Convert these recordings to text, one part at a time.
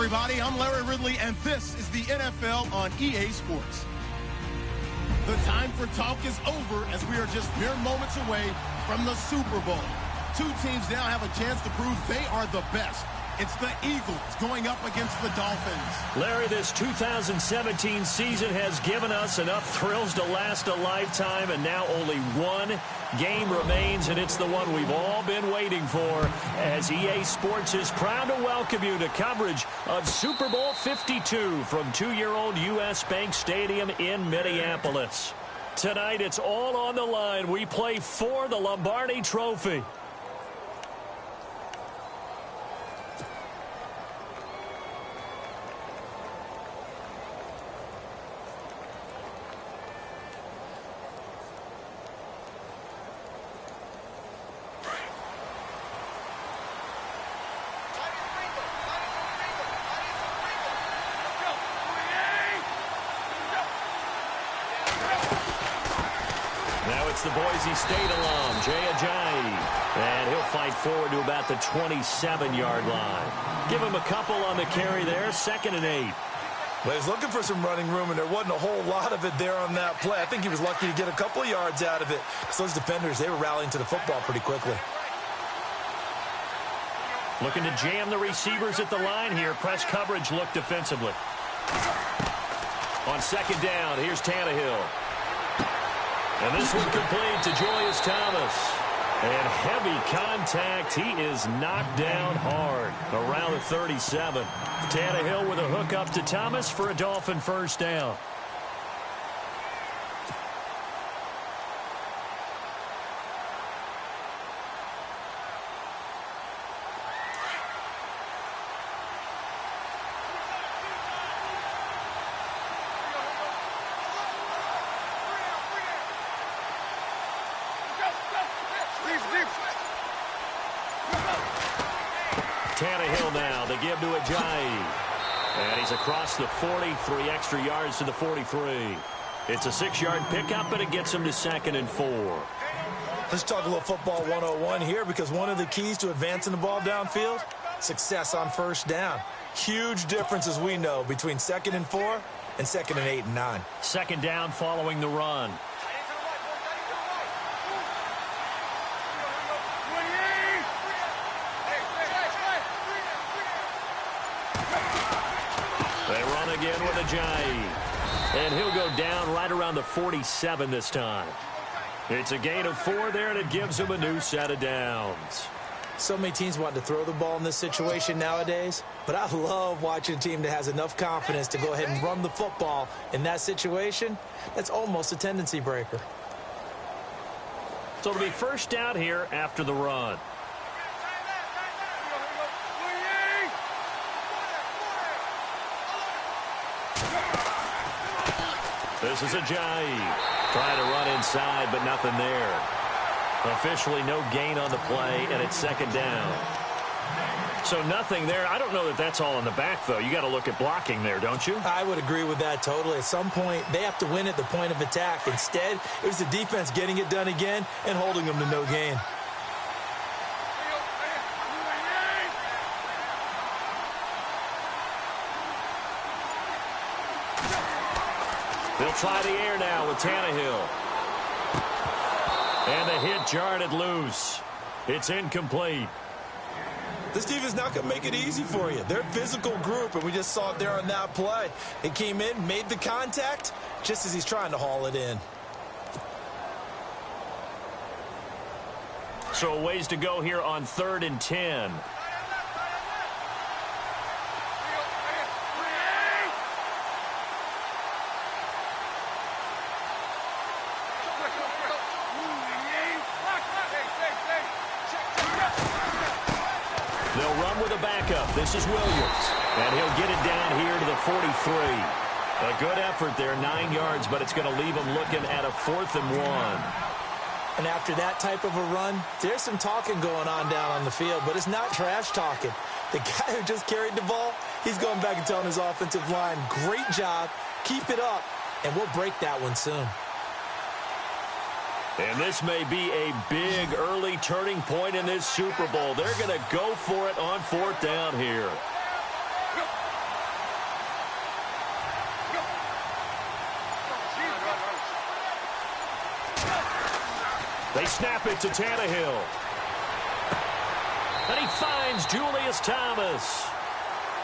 everybody. I'm Larry Ridley, and this is the NFL on EA Sports. The time for talk is over as we are just mere moments away from the Super Bowl. Two teams now have a chance to prove they are the best. It's the Eagles going up against the Dolphins. Larry, this 2017 season has given us enough thrills to last a lifetime, and now only one game remains, and it's the one we've all been waiting for, as EA Sports is proud to welcome you to coverage of Super Bowl 52 from two-year-old U.S. Bank Stadium in Minneapolis. Tonight, it's all on the line. We play for the Lombardi Trophy. The Boise State alum, Jay Ajayi, and he'll fight forward to about the 27-yard line. Give him a couple on the carry there, 2nd and 8. Well, he's looking for some running room, and there wasn't a whole lot of it there on that play. I think he was lucky to get a couple of yards out of it, because those defenders, they were rallying to the football pretty quickly. Looking to jam the receivers at the line here. Press coverage look defensively. On 2nd down, here's Tannehill. And this one complete to Julius Thomas. And heavy contact. He is knocked down hard around the 37. Tannehill with a hook up to Thomas for a Dolphin first down. Tannehill now to give to Ajayi. And he's across the 43 extra yards to the 43. It's a 6-yard pickup, and it gets him to 2nd and 4. Let's talk a little football 101 here, because one of the keys to advancing the ball downfield, success on first down. Huge difference, as we know, between 2nd and 4 and 2nd and 8 and 9. 2nd down following the run. They run again with Ajayi. And he'll go down right around the 47 this time. It's a gain of 4 there, and it gives him a new set of downs. So many teams want to throw the ball in this situation nowadays, but I love watching a team that has enough confidence to go ahead and run the football in that situation. That's almost a tendency breaker. So it'll be first down here after the run. This is Ajayi. Trying to run inside, but nothing there. Officially no gain on the play, and it's 2nd down. So nothing there. I don't know that that's all in the back, though. You got to look at blocking there, don't you? I would agree with that totally. At some point, they have to win at the point of attack. Instead, it was the defense getting it done again and holding them to no gain. They'll try the air now with Tannehill. And the hit jarred it loose. It's incomplete. This defense is not going to make it easy for you. They're a physical group, and we just saw it there on that play. It came in, made the contact, just as he's trying to haul it in. So a ways to go here on 3rd and 10. They'll run with a backup. This is Williams. And he'll get it down here to the 43. A good effort there, 9 yards, but it's going to leave him looking at a 4th and 1. And after that type of a run, there's some talking going on down on the field, but it's not trash talking. The guy who just carried the ball, he's going back and telling his offensive line, great job, keep it up, and we'll break that one soon. And this may be a big early turning point in this Super Bowl. They're going to go for it on 4th down here. They snap it to Tannehill. And he finds Julius Thomas.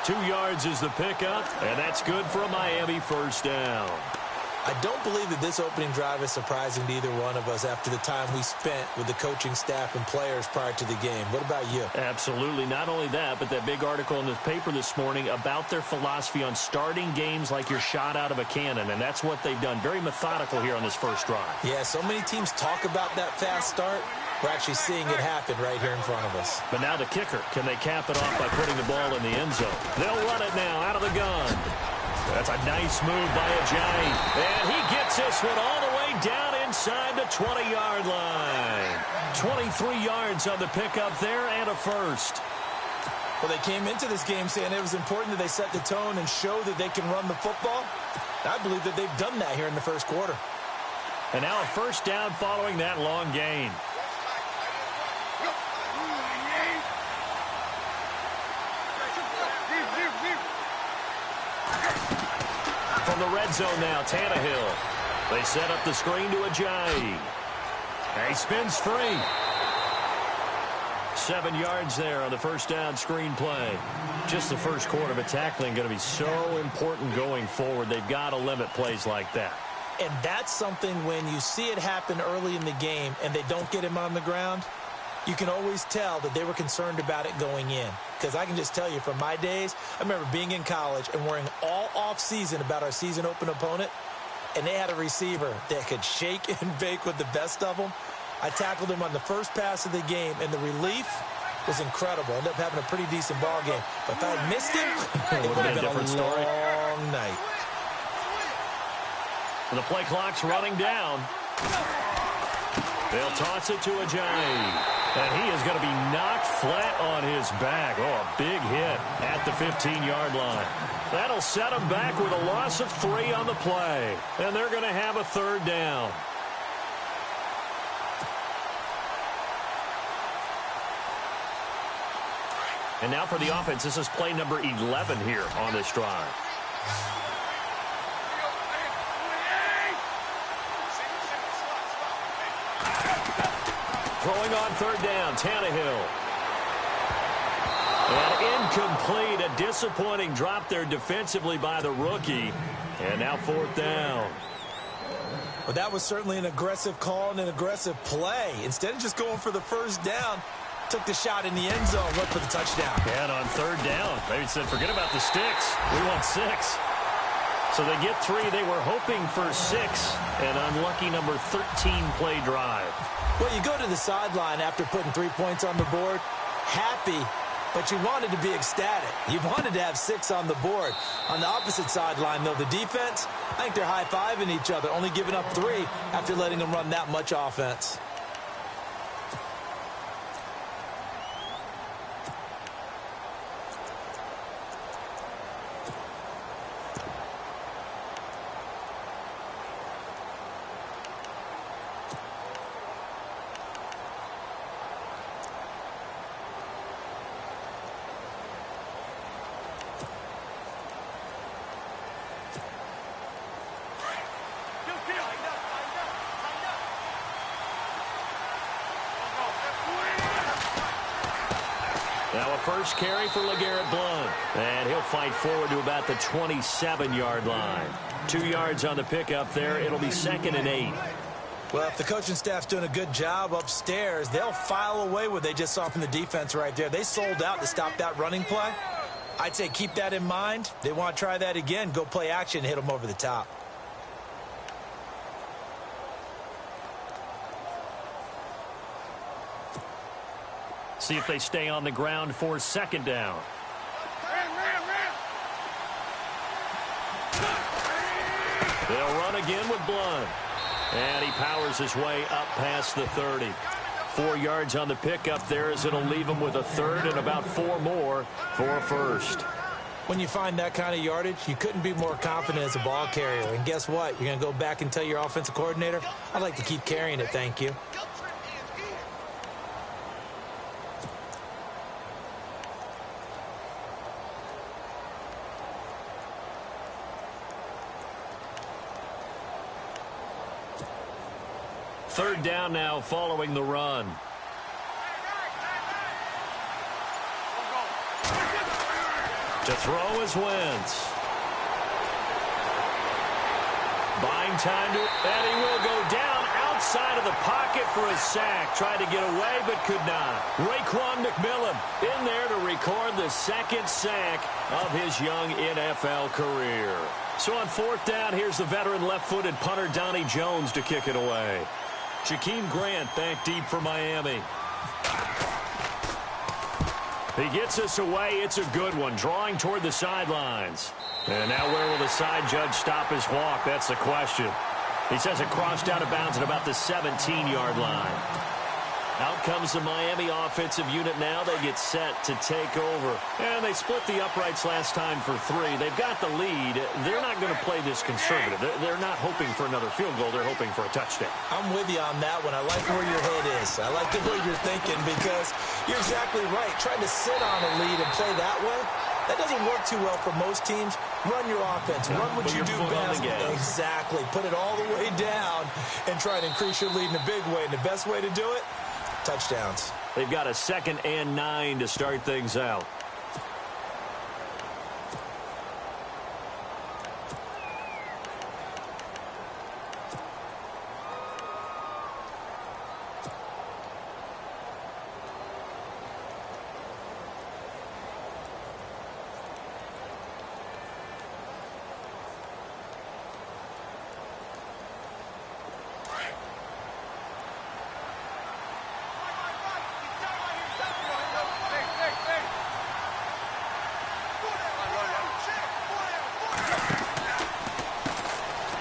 2 yards is the pickup, and that's good for a Miami first down. I don't believe that this opening drive is surprising to either one of us after the time we spent with the coaching staff and players prior to the game. What about you? Absolutely. Not only that, but that big article in the paper this morning about their philosophy on starting games like you're shot out of a cannon, and that's what they've done. Very methodical here on this first drive. Yeah, so many teams talk about that fast start. We're actually seeing it happen right here in front of us. But now the kicker. Can they cap it off by putting the ball in the end zone? They'll run it now out of the gun. That's a nice move by Ajayi. And he gets this one all the way down inside the 20-yard line. 23 yards on the pickup there and a first. Well, they came into this game saying it was important that they set the tone and show that they can run the football. I believe that they've done that here in the first quarter. And now a first down following that long gain. From the red zone now, Tannehill. They set up the screen to Ajayi. He spins free. 7 yards there on the first down screen play. Just the first quarter, but tackling going to be so important going forward. They've got to limit plays like that. And that's something when you see it happen early in the game and they don't get him on the ground, you can always tell that they were concerned about it going in. Because I can just tell you from my days, I remember being in college and worrying all off-season about our season open opponent, and they had a receiver that could shake and bake with the best of them. I tackled him on the first pass of the game, and the relief was incredible. Ended up having a pretty decent ball game. But if I had missed him, it would have been a long night. The play clock's running down. They'll toss it to Ajayi. And he is going to be knocked flat on his back. Oh, a big hit at the 15-yard line. That'll set him back with a loss of 3 on the play. And they're going to have a third down. And now for the offense, this is play number 11 here on this drive. Throwing on third down, Tannehill. And incomplete, a disappointing drop there defensively by the rookie. And now fourth down. Well, that was certainly an aggressive call and an aggressive play. Instead of just going for the first down, took the shot in the end zone, went for the touchdown. And on third down, they said, forget about the sticks. We want 6. So they get 3. They were hoping for 6. An unlucky number 13 play drive. Well, you go to the sideline after putting 3 points on the board, happy, but you wanted to be ecstatic. You wanted to have 6 on the board. On the opposite sideline, though, the defense, I think they're high-fiving each other, only giving up 3 after letting them run that much offense. Now a first carry for LeGarrette Blount. And he'll fight forward to about the 27-yard line. 2 yards on the pickup there. It'll be 2nd and 8. Well, if the coaching staff's doing a good job upstairs, they'll file away what they just saw from the defense right there. They sold out to stop that running play. I'd say keep that in mind. They want to try that again. Go play action and hit them over the top. See if they stay on the ground for 2nd down. They'll run again with Blount. And he powers his way up past the 30. 4 yards on the pickup there as it'll leave him with a third and about 4 more for a first. When you find that kind of yardage, you couldn't be more confident as a ball carrier. And guess what? You're going to go back and tell your offensive coordinator, I'd like to keep carrying it, thank you. Third down now following the run. To throw is Wentz. Buying time and he will go down outside of the pocket for a sack. Tried to get away, but could not. Raekwon McMillan in there to record the second sack of his young NFL career. So on fourth down, here's the veteran left-footed punter Donnie Jones to kick it away. Jakeem Grant back deep for Miami. He gets us away. It's a good one, drawing toward the sidelines. And now where will the side judge stop his walk? That's the question. He says it crossed out of bounds at about the 17-yard line. Out comes the Miami offensive unit now. They get set to take over. And they split the uprights last time for 3. They've got the lead. They're not going to play this conservative. They're not hoping for another field goal. They're hoping for a touchdown. I'm with you on that one. I like where your head is. I like the way you're thinking because you're exactly right. Trying to sit on a lead and play that way, that doesn't work too well for most teams. Run your offense. Run what you do best. Exactly. Put it all the way down and try to increase your lead in a big way. And the best way to do it, touchdowns. They've got a 2nd and 9 to start things out.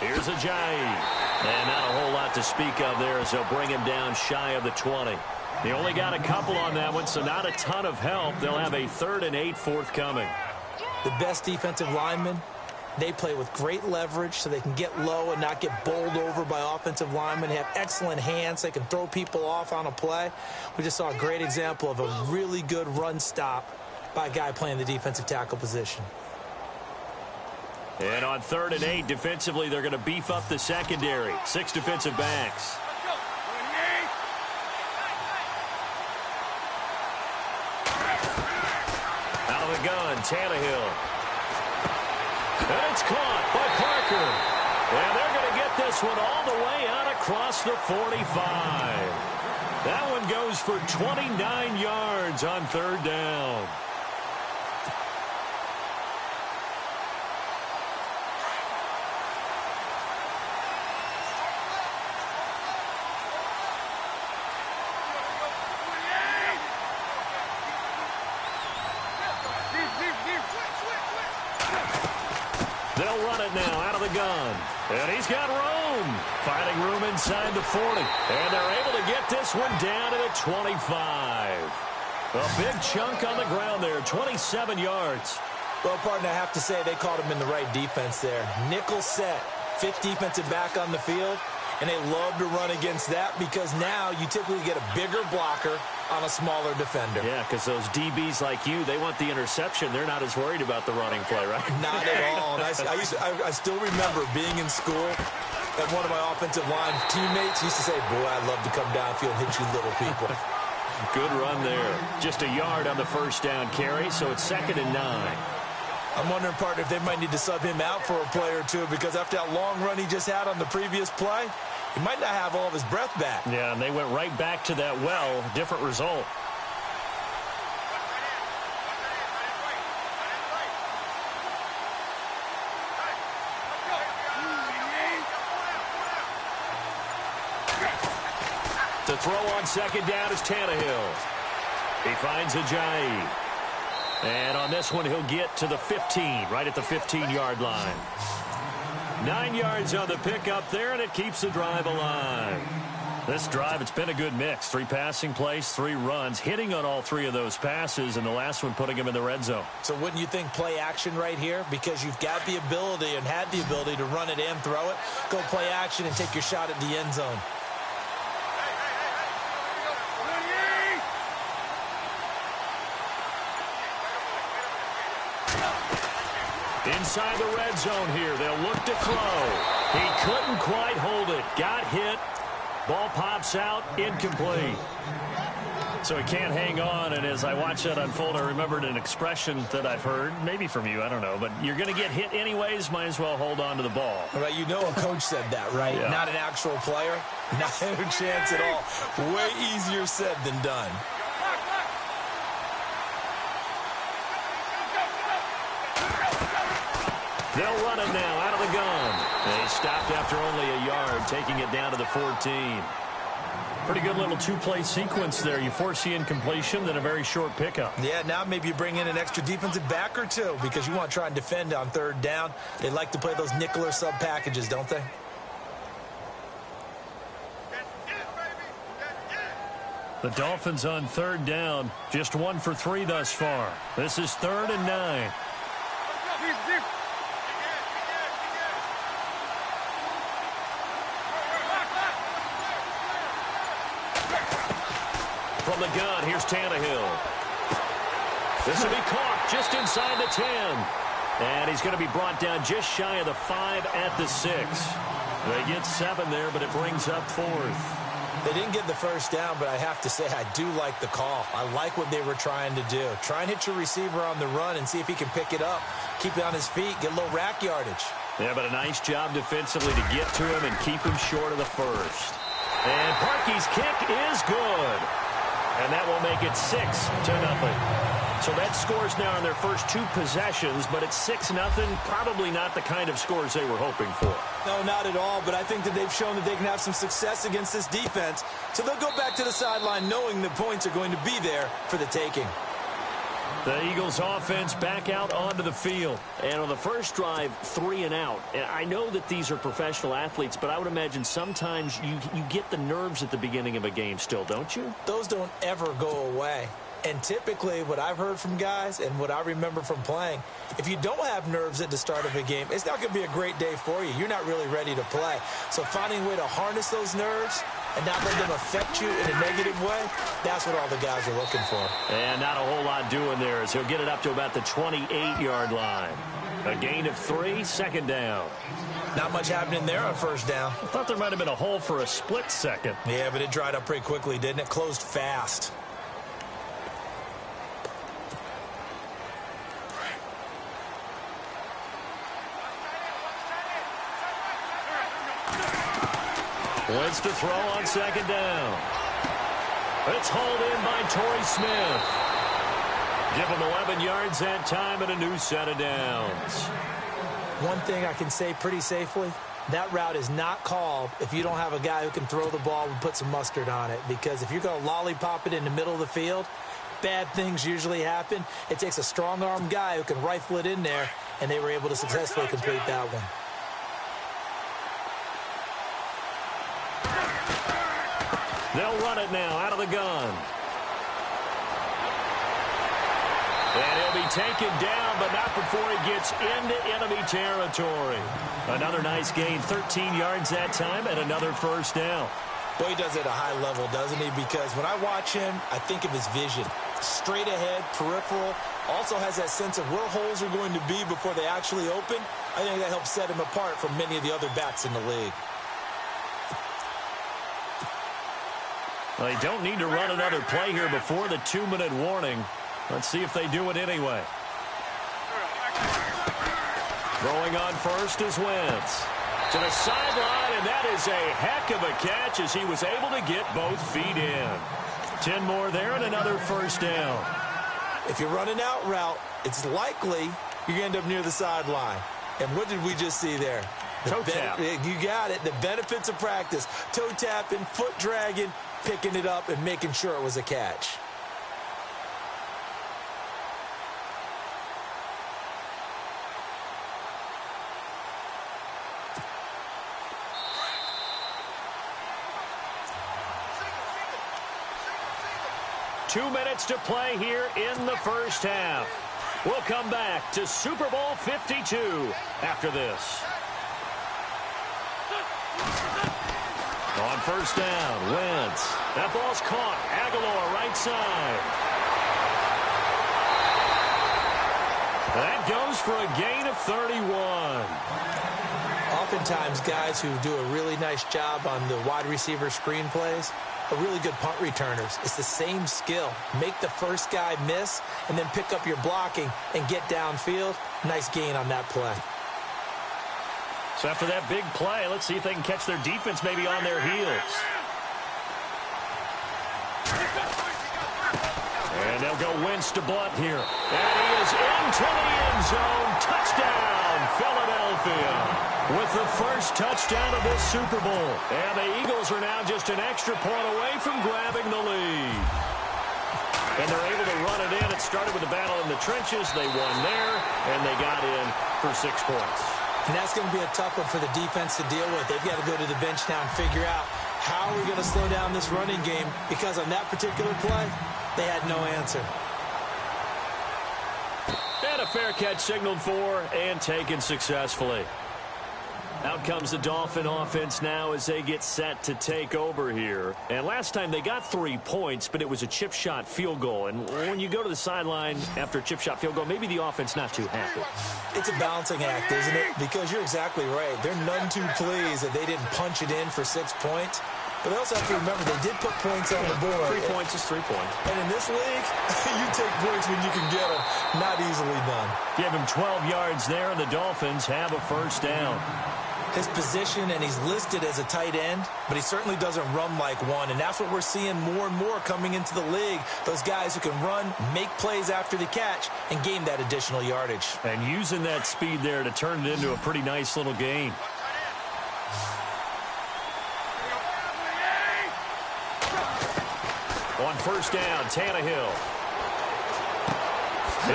Here's Ajayi. And not a whole lot to speak of there as they'll bring him down shy of the 20. They only got a couple on that one, so not a ton of help. They'll have a 3rd and 8 forthcoming. The best defensive linemen, they play with great leverage so they can get low and not get bowled over by offensive linemen. They have excellent hands. They can throw people off on a play. We just saw a great example of a really good run stop by a guy playing the defensive tackle position. And on 3rd and 8, defensively, they're going to beef up the secondary. 6 defensive backs. Out of the gun, Tannehill. And it's caught by Parker. And they're going to get this one all the way out across the 45. That one goes for 29 yards on 3rd down. They'll run it now out of the gun. And he's got room. Finding room inside the 40. And they're able to get this one down to the 25. A big chunk on the ground there, 27 yards. Well, partner, I have to say they caught him in the right defense there. Nickel set, 5th defensive back on the field. And they love to run against that because now you typically get a bigger blocker on a smaller defender. Yeah, because those DBs like you, they want the interception. They're not as worried about the running play, right? Not at all. And I still remember being in school and one of my offensive line teammates used to say, boy, I'd love to come downfield and hit you little people. Good run there. Just a yard on the 1st down carry, so it's 2nd and 9. I'm wondering, partner, if they might need to sub him out for a play or two because after that long run he just had on the previous play, he might not have all of his breath back. Yeah, and they went right back to that well. Different result. To throw on 2nd down is Tannehill. He finds Ajayi. And on this one, he'll get to the 15, right at the 15-yard line. 9 yards on the pickup there, and it keeps the drive alive. This drive, it's been a good mix. 3 passing plays, 3 runs, hitting on all 3 of those passes, and the last one putting him in the red zone. So wouldn't you think play action right here? Because you've got the ability and had the ability to run it and throw it. Go play action and take your shot at the end zone. Inside the red zone here, they'll look to throw. He couldn't quite hold it. Got hit, Ball pops out, incomplete. So he can't hang on, and as I watch that unfold, I remembered an expression that I've heard, maybe from you, I don't know, but you're going to get hit anyways, might as well hold on to the ball. Right, you know a coach said that, right? Yeah. Not an actual player. Not a chance at all. Way easier said than done. They'll run it now out of the gun. They stopped after only a yard, taking it down to the 14. Pretty good little two-play sequence there. You force the incompletion, then a very short pickup. Yeah, now maybe you bring in an extra defensive back or two because you want to try and defend on third down. They like to play those nickel or sub packages, don't they? The Dolphins on third down, just 1 for 3 thus far. This is 3rd and 9. From the gun, here's Tannehill. This will be caught just inside the 10. And he's going to be brought down just shy of the 5 at the 6. They get 7 there, but it brings up 4th. They didn't get the first down, but I have to say I do like the call. I like what they were trying to do. Try and hit your receiver on the run and see if he can pick it up. Keep it on his feet, get a little rack yardage. Yeah, but a nice job defensively to get to him and keep him short of the first. And Parkey's kick is good. And that will make it 6-0. So that scores now in their first 2 possessions, but it's 6-0. Probably not the kind of scores they were hoping for. No, not at all, but I think that they've shown that they can have some success against this defense. So they'll go back to the sideline knowing the points are going to be there for the taking. The Eagles offense back out onto the field. And on the first drive, 3 and out. And I know that these are professional athletes, but I would imagine sometimes you get the nerves at the beginning of a game still, don't you? Those don't ever go away. And typically what I've heard from guys and what I remember from playing, if you don't have nerves at the start of a game, it's not going to be a great day for you. You're not really ready to play. So finding a way to harness those nerves and not let them affect you in a negative way, that's what all the guys are looking for. And not a whole lot doing there as he'll get it up to about the 28-yard line. A gain of 3, 2nd down. Not much happening there on first down. I thought there might have been a hole for a split second. Yeah, but it dried up pretty quickly, didn't it? Closed fast. Wants to throw on 2nd down. It's hauled in by Torrey Smith. Give him 11 yards that time and a new set of downs. One thing I can say pretty safely, that route is not called if you don't have a guy who can throw the ball and put some mustard on it. Because if you're going to lollipop it in the middle of the field, bad things usually happen. It takes a strong-armed guy who can rifle it in there, and they were able to successfully complete that one. They'll run it now out of the gun. And he'll be taken down, but not before he gets into enemy territory. Another nice gain, 13 yards that time, and another first down. Boy, he does it at a high level, doesn't he? Because when I watch him, I think of his vision. Straight ahead, peripheral, also has that sense of where holes are going to be before they actually open. I think that helps set him apart from many of the other backs in the league. Well, they don't need to run another play here before the 2-minute warning. Let's see if they do it anyway. Throwing on first is Wentz. To the sideline, and that is a heck of a catch as he was able to get both feet in. 10 more there and another first down. If you run an out route, it's likely you're going to end up near the sideline. And what did we just see there? Toe tap. You got it. The benefits of practice. Toe tapping, foot dragging, picking it up, and making sure it was a catch. Two minutes to play here in the first half. We'll come back to Super Bowl 52 after this. On first down, Wentz. That ball's caught. Aguilar right side. That goes for a gain of 31. Oftentimes, guys who do a really nice job on the wide receiver screen plays are really good punt returners. It's the same skill. Make the first guy miss and then pick up your blocking and get downfield. Nice gain on that play. So after that big play, let's see if they can catch their defense maybe on their heels. And they'll go Wentz to Blunt here. And he is into the end zone. Touchdown, Philadelphia. With the first touchdown of this Super Bowl. And the Eagles are now just an extra point away from grabbing the lead. And they're able to run it in. It started with a battle in the trenches. They won there, and they got in for 6 points. And that's going to be a tough one for the defense to deal with. They've got to go to the bench now and figure out how are we going to slow down this running game, because on that particular play, they had no answer. And a fair catch signaled for and taken successfully. Out comes the Dolphin offense now as they get set to take over here. And last time they got 3 points, but it was a chip shot field goal. And when you go to the sideline after a chip shot field goal, maybe the offense not too happy. It's a balancing act, isn't it? Because you're exactly right. They're none too pleased that they didn't punch it in for 6 points. But they also have to remember they did put points on the board. 3 points is 3 points. And in this league, you take points when you can get them. Not easily done. Give him 12 yards there, and the Dolphins have a first down. His position, and he's listed as a tight end, but he certainly doesn't run like one, and that's what we're seeing more and more coming into the league. Those guys who can run, make plays after the catch, and gain that additional yardage. And using that speed there to turn it into a pretty nice little gain. On first down, Tannehill.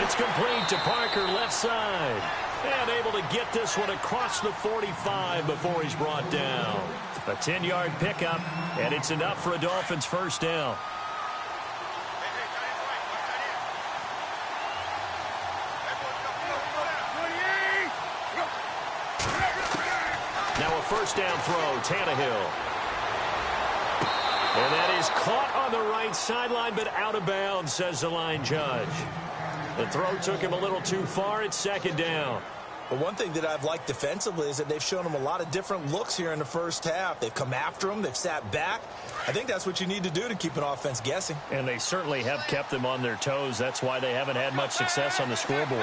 It's complete to Parker, left side. And able to get this one across the 45 before he's brought down. A 10-yard pickup, and it's enough for a Dolphins first down. Now a first down throw, Tannehill. And that is caught on the right sideline, but out of bounds, says the line judge. The throw took him a little too far. It's second down. But one thing that I've liked defensively is that they've shown him a lot of different looks here in the first half. They've come after him. They've sat back. I think that's what you need to do to keep an offense guessing. And they certainly have kept them on their toes. That's why they haven't had much success on the scoreboard.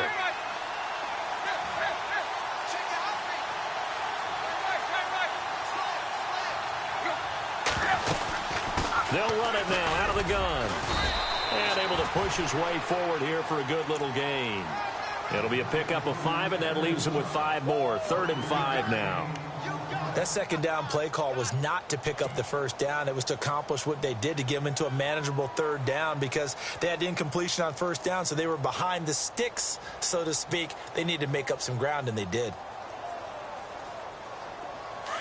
They'll run it now out of the gun. And able to push his way forward here for a good little gain. It'll be a pickup of 5, and that leaves him with 5 more. 3rd and 5 now. That second down play call was not to pick up the first down. It was to accomplish what they did, to get them into a manageable 3rd down, because they had incompletion on first down, so they were behind the sticks, so to speak. They needed to make up some ground, and they did.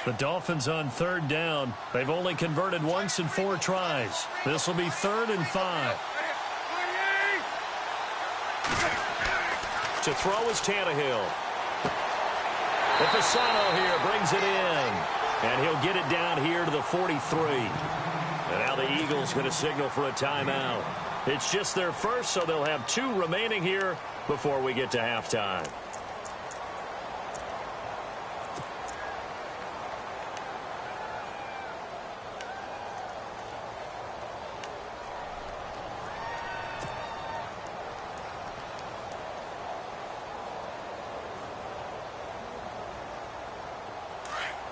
The Dolphins on 3rd down. They've only converted once in 4 tries. This will be 3rd and 5. To throw is Tannehill. Fasano here brings it in. And he'll get it down here to the 43. And now the Eagles going to signal for a timeout. It's just their first, so they'll have 2 remaining here before we get to halftime.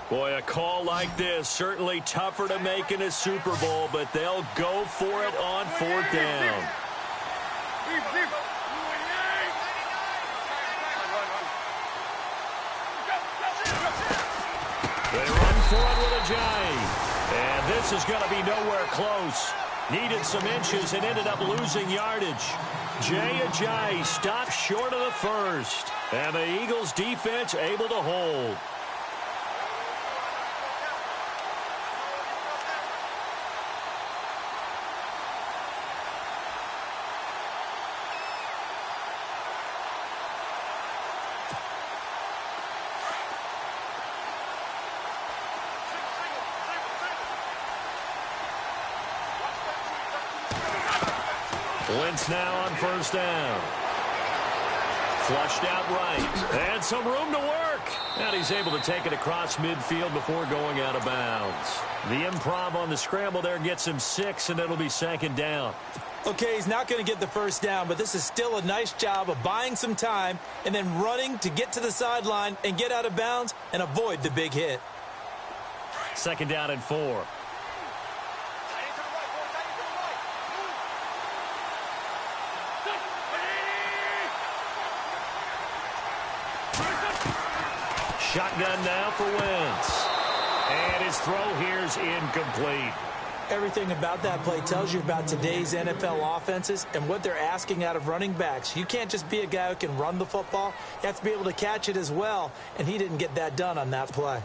Boy, a call like this, certainly tougher to make in a Super Bowl, but they'll go for it on 4th down. They run for it with Ajayi. And this is going to be nowhere close. Needed some inches and ended up losing yardage. Jay Ajayi stopped short of the first. And the Eagles defense able to hold. Wentz now on first down. Flushed out right. And some room to work. And he's able to take it across midfield before going out of bounds. The improv on the scramble there gets him 6, and it'll be second down. Okay, he's not going to get the first down, but this is still a nice job of buying some time and then running to get to the sideline and get out of bounds and avoid the big hit. Second down and 4. Shotgun now for Wentz. And his throw here's incomplete. Everything about that play tells you about today's NFL offenses and what they're asking out of running backs. You can't just be a guy who can run the football. You have to be able to catch it as well, and he didn't get that done on that play.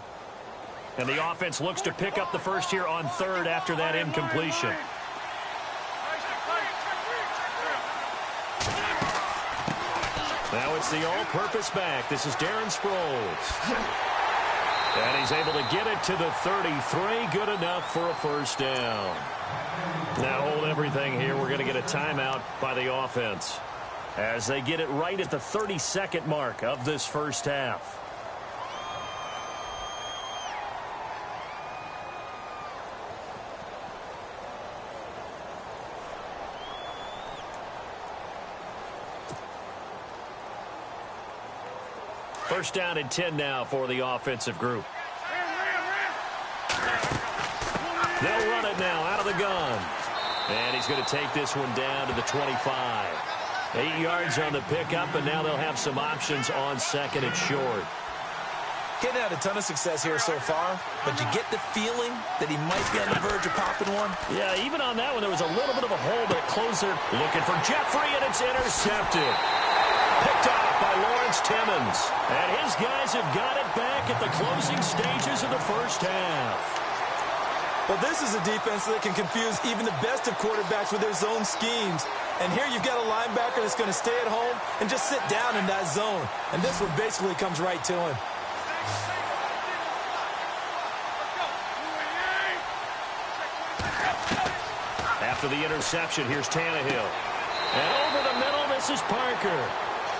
And the offense looks to pick up the first here on third after that incompletion. Now it's the all-purpose back. This is Darren Sproles. And he's able to get it to the 33. Good enough for a first down. Now hold everything here. We're going to get a timeout by the offense as they get it right at the 32nd mark of this first half. First down and 10 now for the offensive group. They'll run it now out of the gun. And he's going to take this one down to the 25. 8 yards on the pickup, and now they'll have some options on second and short. Getting had a ton of success here so far, but you get the feeling that he might be on the verge of popping one. Yeah, even on that one, there was a little bit of a hole, but closer. Looking for Jeffrey, and it's intercepted. Picked off by Lawrence Timmons. And his guys have got it back at the closing stages of the first half. Well, this is a defense that can confuse even the best of quarterbacks with their zone schemes. And here you've got a linebacker that's going to stay at home and just sit down in that zone. And this one basically comes right to him. After the interception, here's Tannehill. And over the middle, this is Parker.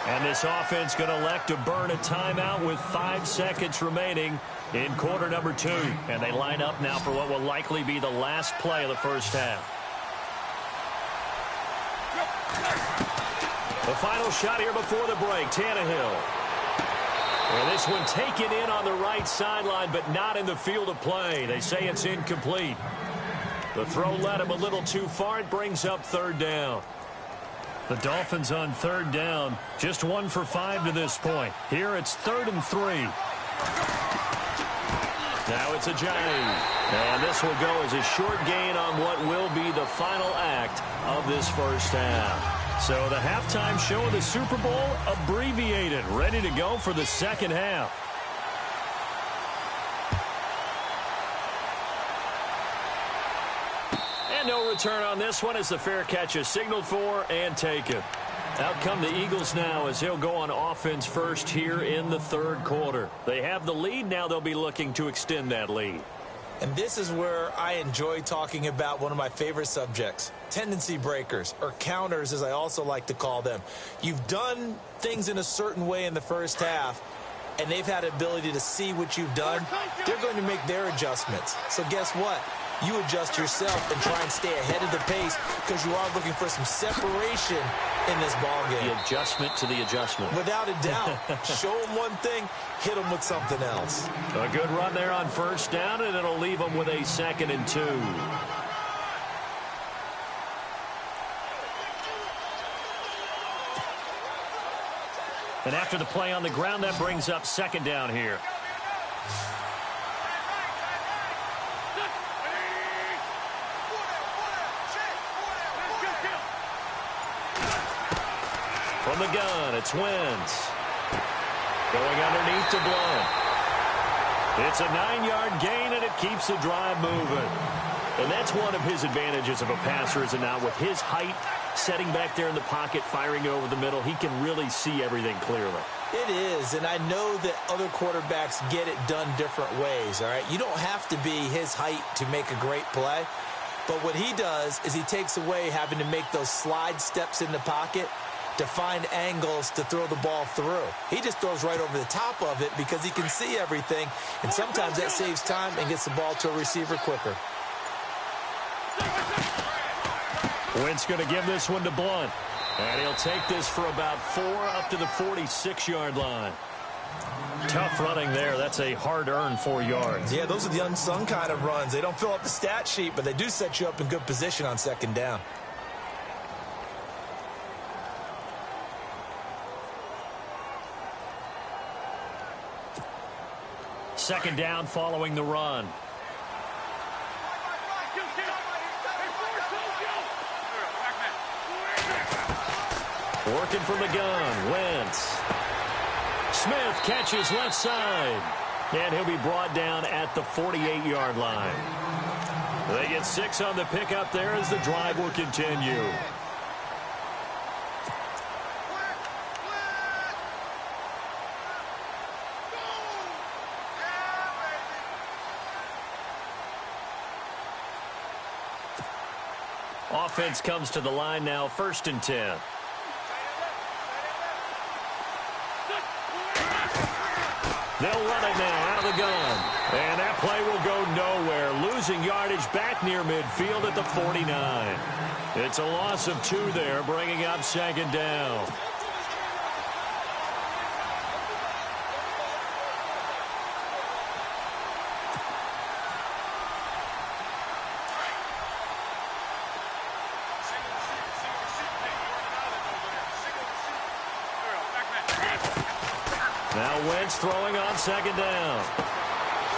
And this offense going to elect to burn a timeout with 5 seconds remaining in quarter number 2. And they line up now for what will likely be the last play of the first half. The final shot here before the break, Tannehill. And this one taken in on the right sideline, but not in the field of play. They say it's incomplete. The throw led him a little too far. It brings up third down. The Dolphins on third down, just 1 for 5 to this point. Here it's 3rd and 3. Now it's a Ajayi. And this will go as a short gain on what will be the final act of this first half. So the halftime show of the Super Bowl abbreviated, ready to go for the second half. No return on this one as the fair catch is signaled for and taken. Out come the Eagles now as they'll go on offense first here in the third quarter. They have the lead. Now they'll be looking to extend that lead. And this is where I enjoy talking about one of my favorite subjects, tendency breakers, or counters as I also like to call them. You've done things in a certain way in the first half, and they've had the ability to see what you've done. They're going to make their adjustments. So guess what? You adjust yourself and try and stay ahead of the pace because you are looking for some separation in this ballgame. The adjustment to the adjustment. Without a doubt. Show them one thing, hit them with something else. A good run there on first down, and it'll leave them with a 2nd and 2. And after the play on the ground, that brings up 2nd down here. From the gun, it's Wentz. Going underneath to Blunt. It's a 9-yard gain, and it keeps the drive moving. And that's one of his advantages of a passer, is it not? With his height, setting back there in the pocket, firing it over the middle, he can really see everything clearly. It is, and I know that other quarterbacks get it done different ways, all right? You don't have to be his height to make a great play. But what he does is he takes away having to make those slide steps in the pocket. to find angles to throw the ball through. He just throws right over the top of it because he can see everything, and sometimes that saves time and gets the ball to a receiver quicker. Wentz going to give this one to Blunt. And he'll take this for about 4 up to the 46-yard line. Tough running there. That's a hard-earned 4 yards. Yeah, those are the unsung kind of runs. They don't fill up the stat sheet, but they do set you up in good position on second down. Second down following the run. Working from the gun, Wentz. Smith catches left side. And he'll be brought down at the 48-yard line. They get 6 on the pickup there as the drive will continue. Offense comes to the line now, 1st and 10. They'll run it now out of the gun. And that play will go nowhere. Losing yardage back near midfield at the 49. It's a loss of 2 there, bringing up second down. Now Wentz throwing on second down.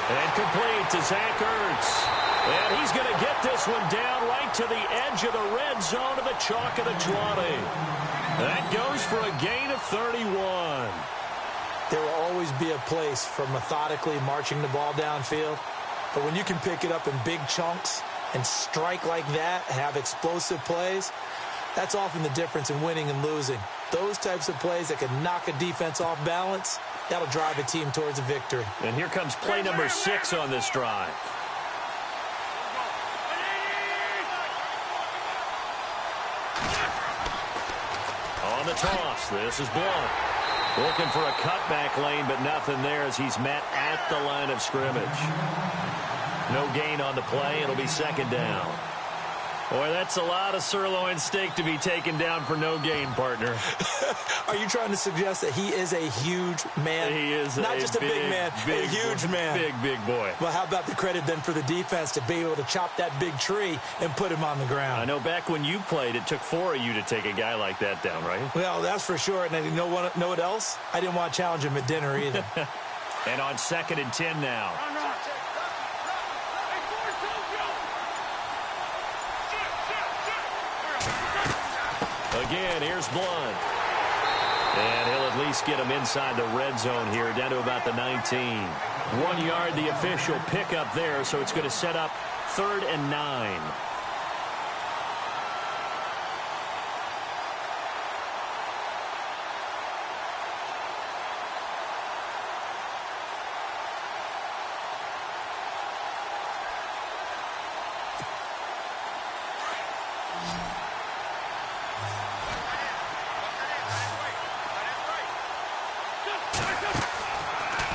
And complete to Zach Ertz. And he's going to get this one down right to the edge of the red zone of the chalk of the 20. That goes for a gain of 31. There will always be a place for methodically marching the ball downfield. But when you can pick it up in big chunks and strike like that, have explosive plays, that's often the difference in winning and losing. Those types of plays that can knock a defense off balance, that'll drive a team towards a victory. And here comes play number 6 on this drive. On the toss, this is Blunt. Looking for a cutback lane, but nothing there as he's met at the line of scrimmage. No gain on the play. It'll be second down. Boy, that's a lot of sirloin steak to be taken down for no gain, partner. Are you trying to suggest that he is a huge man? He is not just a big man, a huge man. Big boy. Well, how about the credit then for the defense to be able to chop that big tree and put him on the ground? I know back when you played, it took 4 of you to take a guy like that down, right? Well, that's for sure. And you know what else? I didn't want to challenge him at dinner either. And on 2nd and 10 now. Again, here's Blunt. And he'll at least get him inside the red zone here, down to about the 19. 1 yard, the official pickup there, so it's going to set up 3rd and 9.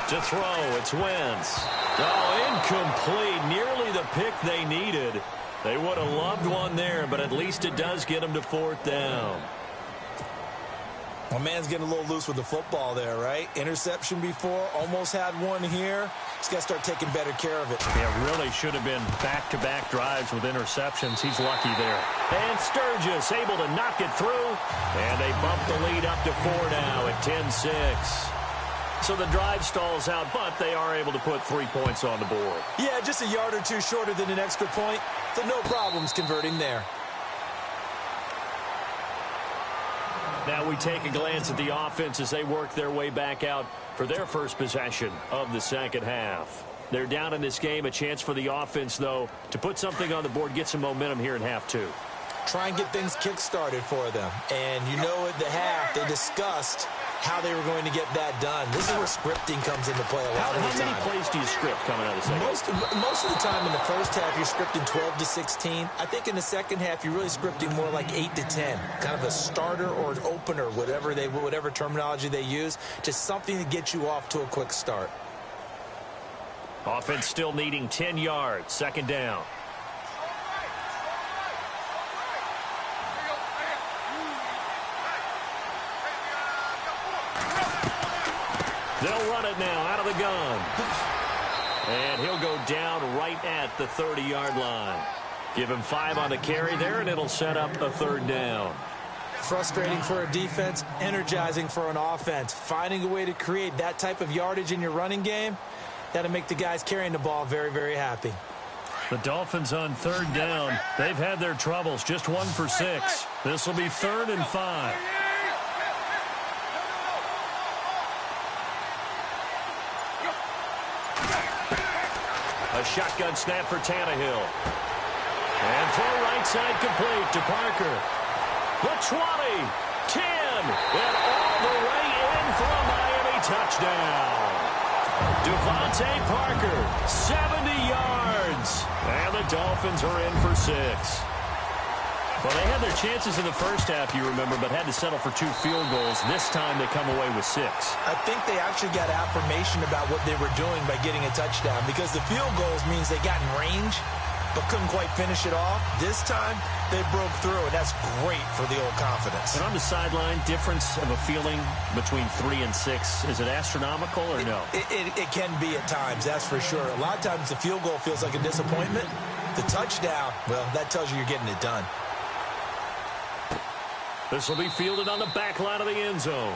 To throw, it's Wentz. Oh, incomplete. Nearly the pick they needed. They would have loved one there, but at least it does get them to 4th down. My man's getting a little loose with the football there, right? Interception before, almost had one here. He's got to start taking better care of it. Yeah, really should have been back-to-back drives with interceptions. He's lucky there. And Sturgis able to knock it through. And they bump the lead up to 4 now at 10-6. So the drive stalls out, but they are able to put 3 points on the board. Yeah, just a yard or 2 shorter than an extra point. So no problems converting there. Now we take a glance at the offense as they work their way back out for their first possession of the second half. They're down in this game. A chance for the offense, though, to put something on the board, get some momentum here in half 2. Try and get things kick-started for them. And you know at the half, they discussed how they were going to get that done. This is where scripting comes into play a lot of the time. How many plays do you script coming out of the second? Most of the time in the first half, you're scripting 12 to 16. I think in the second half, you're really scripting more like 8 to 10. Kind of a starter or an opener, whatever terminology they use. Just something to get you off to a quick start. Offense still needing 10 yards. Second down. They'll run it now out of the gun. And he'll go down right at the 30-yard line. Give him 5 on the carry there, and it'll set up a third down. Frustrating for a defense, energizing for an offense. Finding a way to create that type of yardage in your running game, that'll make the guys carrying the ball very, very happy. The Dolphins on third down. They've had their troubles. Just 1 for 6. This will be 3rd and 5. A shotgun snap for Tannehill. And throw right side complete to Parker. The 20, 10, and all the way in for a Miami touchdown. Devontae Parker, 70 yards. And the Dolphins are in for 6. Well, they had their chances in the first half, you remember, but had to settle for 2 field goals. This time they come away with 6. I think they actually got affirmation about what they were doing by getting a touchdown, because the field goals means they got in range but couldn't quite finish it off. This time, they broke through, and that's great for the old confidence. And on the sideline, difference of a feeling between 3 and 6, is it astronomical or no? It can be at times, that's for sure. A lot of times the field goal feels like a disappointment. The touchdown, well, that tells you you're getting it done. This will be fielded on the back line of the end zone.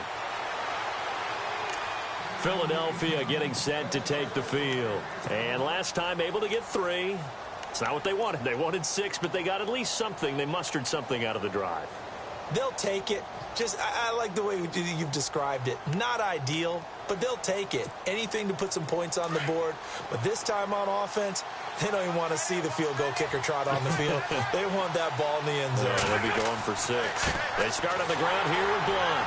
Philadelphia getting set to take the field. And last time able to get 3. It's not what they wanted. They wanted 6, but they got at least something. They mustered something out of the drive. They'll take it. I like the way you've described it. Not ideal, but they'll take it. Anything to put some points on the board. But this time on offense, they don't even want to see the field goal kicker trot on the field. They want that ball in the end zone. Yeah, they'll be going for 6. They start on the ground here with Blunt.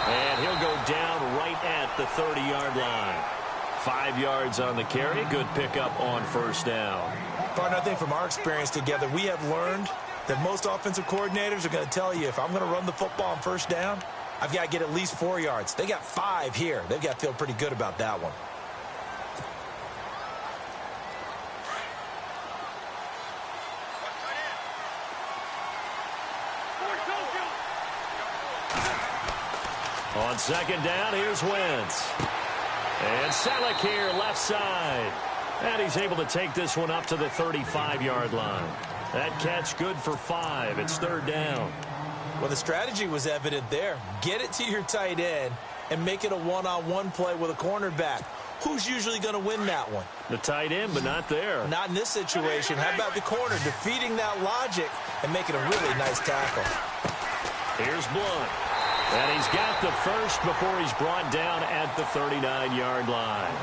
And he'll go down right at the 30-yard line. 5 yards on the carry. Good pickup on first down. Partner, I think from our experience together, we have learned that most offensive coordinators are going to tell you, if I'm going to run the football on first down, I've got to get at least 4 yards. They got 5 here. They've got to feel pretty good about that one. On second down, here's Wentz. And Selleck here, left side. And he's able to take this one up to the 35-yard line. That catch good for 5. It's third down. Well, the strategy was evident there. Get it to your tight end and make it a one-on-one play with a cornerback. Who's usually going to win that one? The tight end, but not there. Not in this situation. How about the corner defeating that logic and making a really nice tackle? Here's Blunt. And he's got the first before he's brought down at the 39-yard line.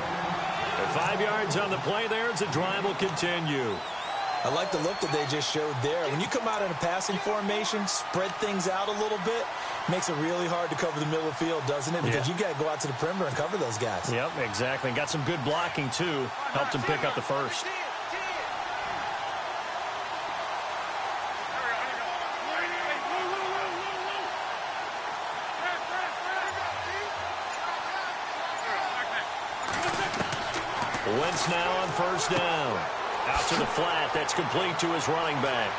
And 5 yards on the play there as the drive will continue. I like the look that they just showed there. When you come out in a passing formation, spread things out a little bit, makes it really hard to cover the middle of the field, doesn't it? Because you got to go out to the perimeter and cover those guys. Yep, exactly. And got some good blocking, too. Helped him pick up the first. Wentz now on first down. Out to the flat. That's complete to his running back.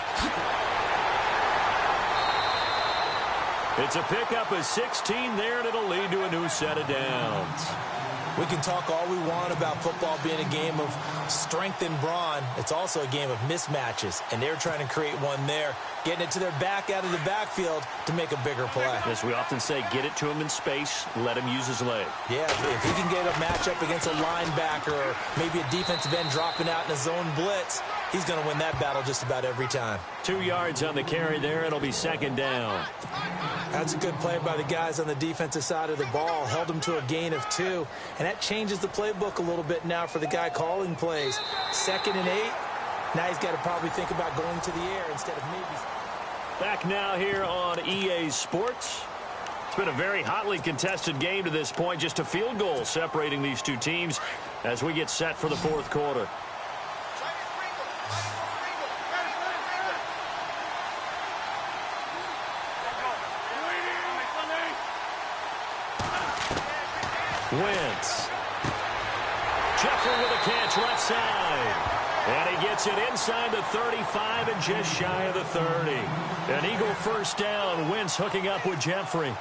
It's a pickup of 16 there, and it'll lead to a new set of downs. We can talk all we want about football being a game of strength and brawn. It's also a game of mismatches, and they're trying to create one there, getting it to their back out of the backfield to make a bigger play. As we often say, get it to him in space, let him use his leg. Yeah, if he can get a matchup against a linebacker or maybe a defensive end dropping out in a zone blitz, he's going to win that battle just about every time. 2 yards on the carry there. It'll be second down. That's a good play by the guys on the defensive side of the ball. Held him to a gain of 2. And that changes the playbook a little bit now for the guy calling plays. 2nd and 8. Now he's got to probably think about going to the air instead of maybe. Back now here on EA Sports. It's been a very hotly contested game to this point. Just a field goal separating these two teams as we get set for the fourth quarter. Wentz. Jeffrey with a catch left side. And he gets it inside the 35 and just shy of the 30. An Eagle first down. Wentz hooking up with Jeffrey.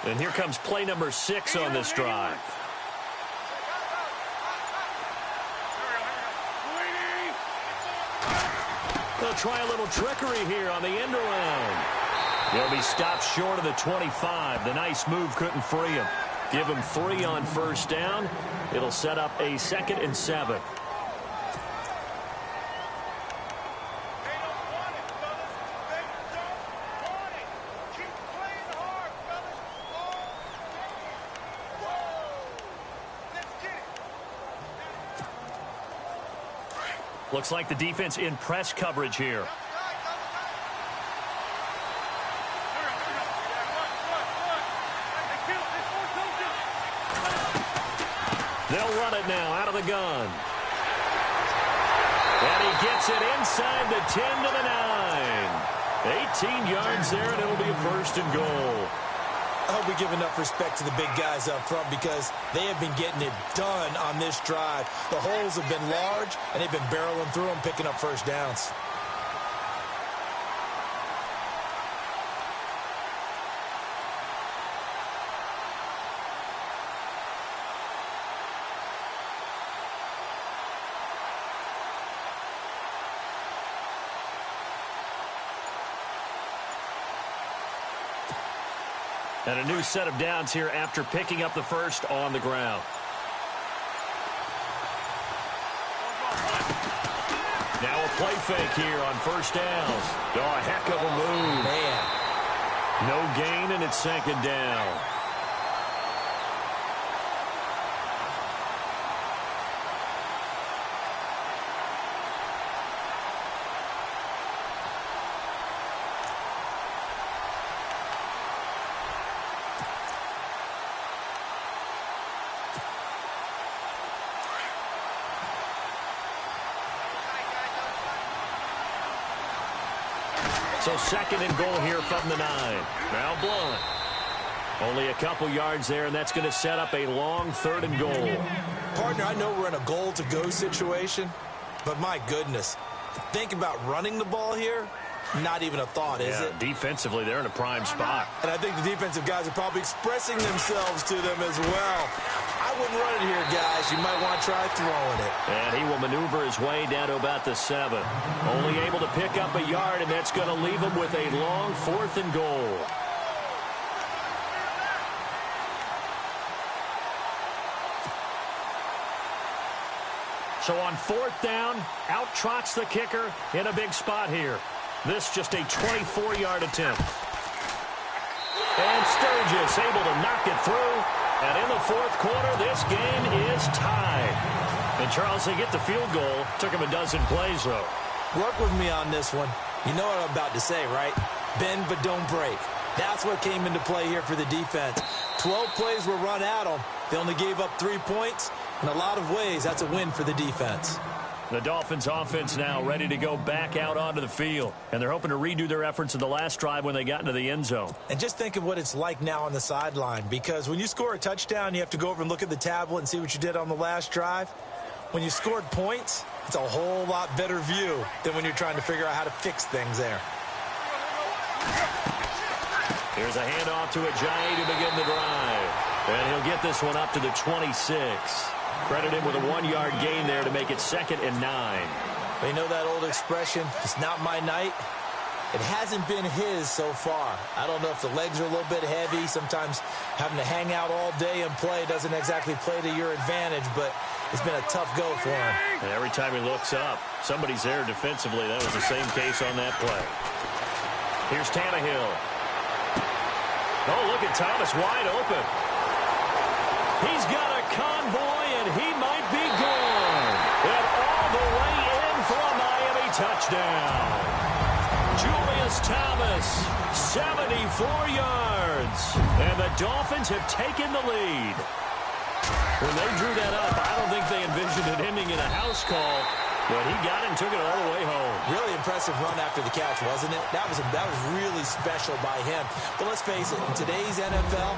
And here comes play number 6 on this drive. They'll try a little trickery here on the end around. He'll be stopped short of the 25. The nice move couldn't free him. Give him 3 on first down. It'll set up a 2nd and 7. Looks like the defense in press coverage here. They'll run it now out of the gun. And he gets it inside the 10 to the 9. 18 yards there, and it'll be a 1st and goal. I hope we give enough respect to the big guys up front because they have been getting it done on this drive. The holes have been large, and they've been barreling through them, picking up first downs. And a new set of downs here after picking up the first on the ground. Now a play fake here on first down. Oh, a heck of a move. Man. No gain, and it's 2nd down. So 2nd and goal here from the 9. Now Blunt. Only a couple yards there, and that's going to set up a long 3rd and goal. Partner, I know we're in a goal-to-go situation, but my goodness, think about running the ball here. Not even a thought, is it? Defensively, they're in a prime spot. And I think the defensive guys are probably expressing themselves to them as well. I wouldn't run it here, guys. You might want to try throwing it. And he will maneuver his way down to about the 7. Only able to pick up a yard, and that's going to leave him with a long 4th and goal. So on 4th down, out trots the kicker in a big spot here. This just a 24-yard attempt. And Sturgis able to knock it through. And in the 4th quarter, this game is tied. And Charles, they get the field goal. Took him a dozen plays, though. Work with me on this one. You know what I'm about to say, right? Bend but don't break. That's what came into play here for the defense. 12 plays were run at them. They only gave up 3 points. In a lot of ways, that's a win for the defense. The Dolphins offense now ready to go back out onto the field. And they're hoping to redo their efforts in the last drive when they got into the end zone. And just think of what it's like now on the sideline. Because when you score a touchdown, you have to go over and look at the tablet and see what you did on the last drive. When you scored points, it's a whole lot better view than when you're trying to figure out how to fix things there. Here's a handoff to Ajayi to begin the drive. And he'll get this one up to the 26. Credit him with a 1-yard gain there to make it 2nd and 9. You know that old expression, it's not my night? It hasn't been his so far. I don't know if the legs are a little bit heavy. Sometimes having to hang out all day and play doesn't exactly play to your advantage, but It's been a tough go for him. And every time he looks up, somebody's there defensively. That was the same case on that play. Here's Tannehill. Oh, look at Thomas wide open. He's got a convoy, and he might be gone. And all the way in for a Miami touchdown. Julius Thomas, 74 yards. And the Dolphins have taken the lead. When they drew that up, I don't think they envisioned it ending in a house call. But he got it and took it all the way home. Really impressive run after the catch, wasn't it? That was really special by him. But let's face it, in today's NFL,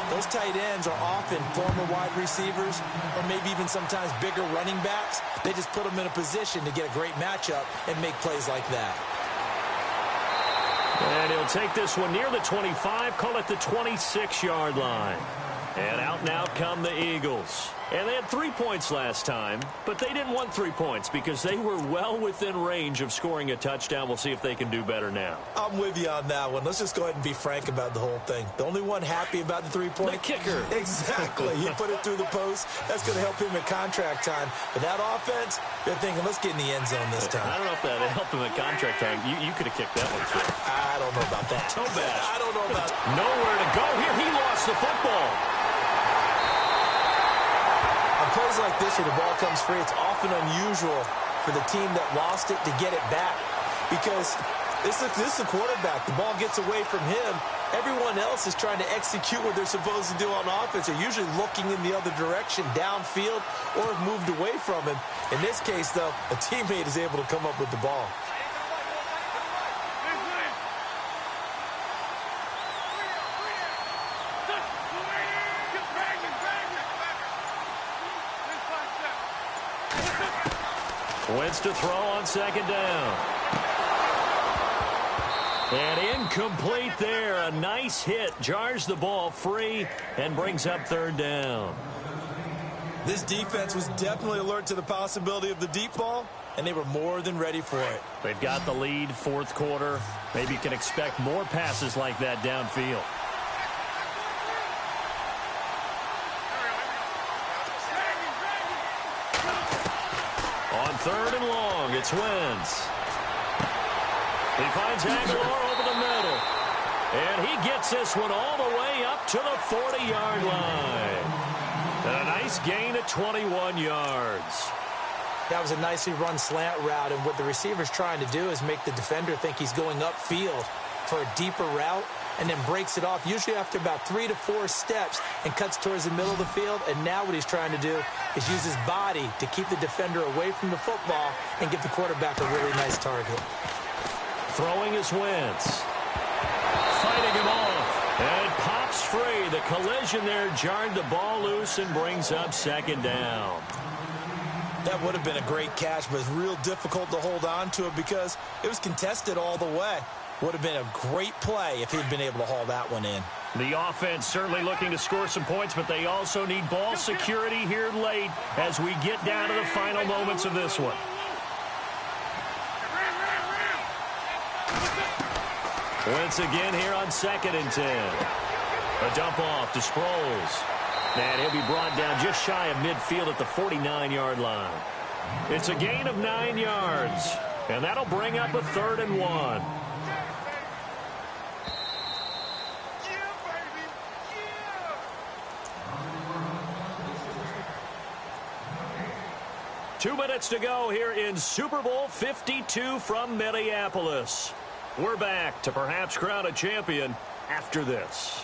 those tight ends are often former wide receivers or maybe even sometimes bigger running backs. They just put them in a position to get a great matchup and make plays like that. And he'll take this one near the 25, call it the 26-yard line. And out come the Eagles. And they had 3 points last time, but they didn't want 3 points because they were well within range of scoring a touchdown. We'll see if they can do better now. I'm with you on that one. Let's just go ahead and be frank about the whole thing. The only one happy about the 3-point? The kicker. Exactly. He put it through the post. That's going to help him at contract time. But that offense, they're thinking, let's get in the end zone this time. I don't know if that helped him at contract time. You could have kicked that one through. I don't know about that. So bad. I don't know about that. Nowhere to go here. He lost the football. On plays like this where the ball comes free, it's often unusual for the team that lost it to get it back because this is the quarterback. The ball gets away from him. Everyone else is trying to execute what they're supposed to do on offense. They're usually looking in the other direction, downfield, or have moved away from him. In this case, though, a teammate is able to come up with the ball. Wentz to throw on second down. And incomplete there. A nice hit. Jars the ball free and brings up third down. This defense was definitely alert to the possibility of the deep ball, and they were more than ready for it. They've got the lead, fourth quarter. Maybe you can expect more passes like that downfield. On third and long, it's Wentz. He finds Aguilar over the middle. And he gets this one all the way up to the 40-yard line. And a nice gain of 21 yards. That was a nicely run slant route, and what the receiver's trying to do is make the defender think he's going upfield for a deeper route and then breaks it off, usually after about 3 to 4 steps, and cuts towards the middle of the field. And now what he's trying to do is use his body to keep the defender away from the football and give the quarterback a really nice target. Throwing is Wentz. Fighting him off. And it pops free. The collision there jarred the ball loose and brings up second down. That would have been a great catch, but it's real difficult to hold on to it because it was contested all the way. Would have been a great play if he'd been able to haul that one in. The offense certainly looking to score some points, but they also need ball security here late as we get down to the final moments of this one. Wentz again here on 2nd and 10. A dump off to Sproles. And he'll be brought down just shy of midfield at the 49-yard line. It's a gain of 9 yards, and that'll bring up a 3rd and 1. 2 minutes to go here in Super Bowl 52 from Minneapolis. We're back to perhaps crown a champion after this.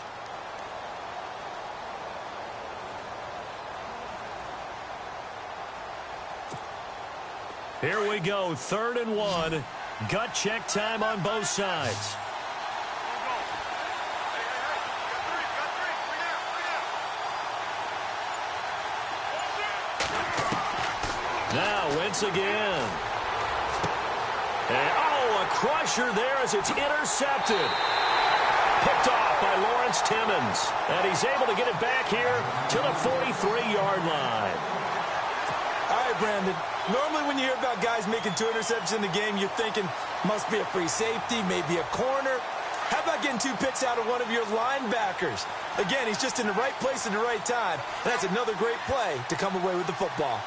Here we go, 3rd and 1. Gut check time on both sides. Now Wentz again. And, a crusher there as it's intercepted. Picked off by Lawrence Timmons. And he's able to get it back here to the 43-yard line. All right, Brandon. Normally when you hear about guys making 2 interceptions in the game, you're thinking must be a free safety, maybe a corner. How about getting 2 picks out of one of your linebackers. Again, he's just in the right place at the right time. And that's another great play to come away with the football.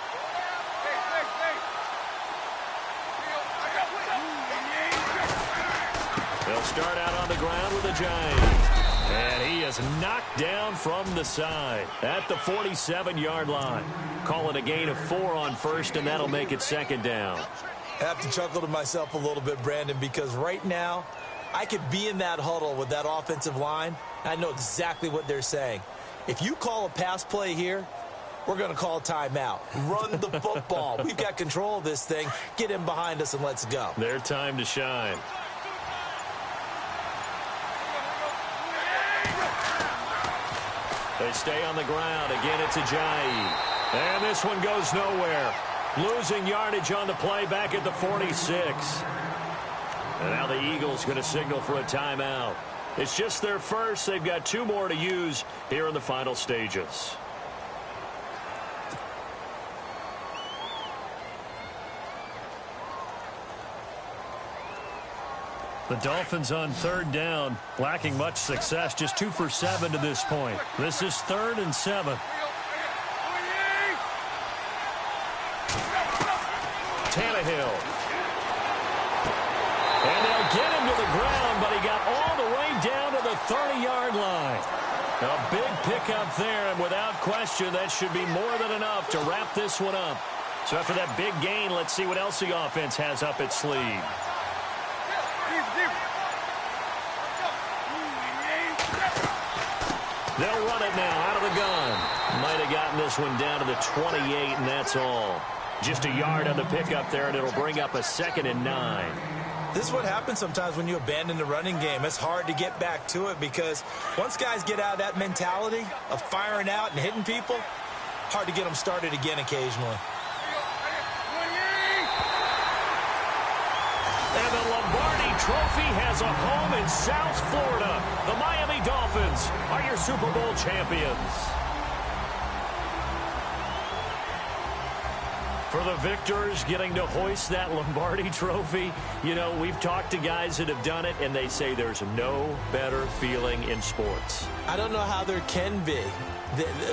They'll start out on the ground with a giant. And he is knocked down from the side at the 47-yard line. Call it a gain of 4 on first, and that'll make it second down. I have to chuckle to myself a little bit, Brandon, because right now I could be in that huddle with that offensive line, and I know exactly what they're saying. If you call a pass play here, we're going to call timeout. Run the football. We've got control of this thing. Get in behind us and let's go. Their time to shine. They stay on the ground. Again, it's Ajayi. And this one goes nowhere. Losing yardage on the play back at the 46. And now the Eagles going to signal for a timeout. It's just their first. They've got 2 more to use here in the final stages. The Dolphins on 3rd down, lacking much success, just 2 for 7 to this point. This is 3rd and 7. Tannehill. And they'll get him to the ground, but he got all the way down to the 30-yard line. A big pickup there, and without question, that should be more than enough to wrap this one up. So after that big gain, let's see what else the offense has up its sleeve. They'll run it now out of the gun. Might have gotten this one down to the 28, and that's all. Just a yard on the pickup there, and it'll bring up a 2nd and 9. This is what happens sometimes when you abandon the running game. It's hard to get back to it because once guys get out of that mentality of firing out and hitting people, hard to get them started again occasionally. And the Lombardi Trophy has a home in South Florida. The Miami Dolphins are your Super Bowl champions. For the victors getting to hoist that Lombardi Trophy, you know, we've talked to guys that have done it, and they say there's no better feeling in sports. I don't know how there can be.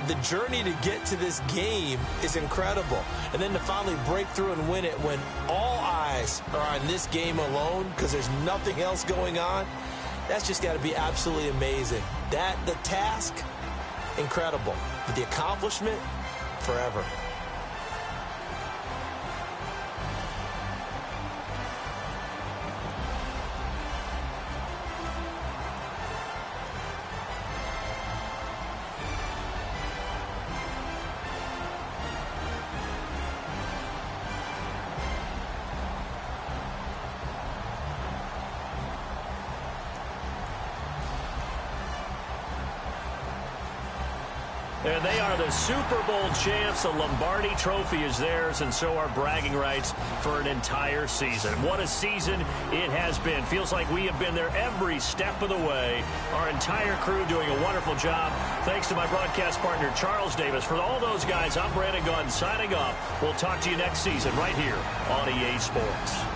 The journey to get to this game is incredible. And then to finally break through and win it when all eyes are on this game alone because there's nothing else going on, that's just got to be absolutely amazing. The task, incredible. But the accomplishment, forever. And they are the Super Bowl champs. The Lombardi Trophy is theirs, and so are bragging rights for an entire season. What a season it has been. Feels like we have been there every step of the way. Our entire crew doing a wonderful job. Thanks to my broadcast partner, Charles Davis. For all those guys, I'm Brandon Gaudin signing off. We'll talk to you next season right here on EA Sports.